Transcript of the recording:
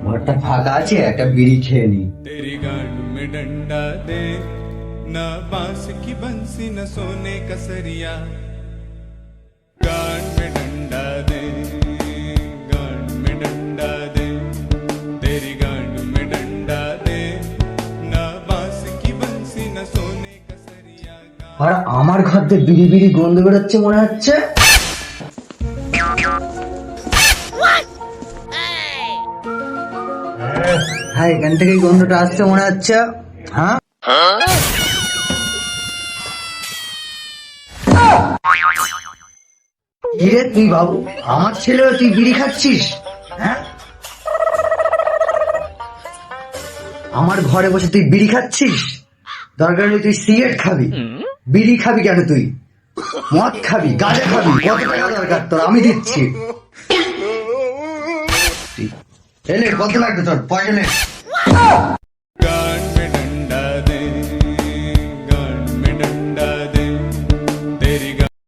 ঘরটা ফাঁকা আছে, একটা বিড়ি খেয়ে নি। तेरी गांड में डंडा दे ना बांस की बंसी न सोने का सरिया गांड में डंडा दे गांड में डंडा दे तेरी गांड में डंडा दे ना बांस की बंसी न सोने का सरिया আর আমার ঘর থেকে বিড়ি বিড়ি গন্ধ বেরোচ্ছে মনে হচ্ছে। হ্যাঁ, এখান থেকে এই গন্ধটা আসছে মনে হচ্ছে। হ্যাঁ, কিরে তুই বাবু, আমার ছেলেও তুই বিড়ি খাচ্ছিস? হ্যাঁ, আমার ঘরে বসে তুই বিড়ি খাচ্ছিস? দরকার নেই তুই সিগারেট খাবি, বিড়ি খাবি কেন? তুই মদ খাবি, গাঁজা খাবি, কত টাকা দরকার তোর আমি দিচ্ছি। এনে কত লাগবে তোর, পয়সা নে। गांड में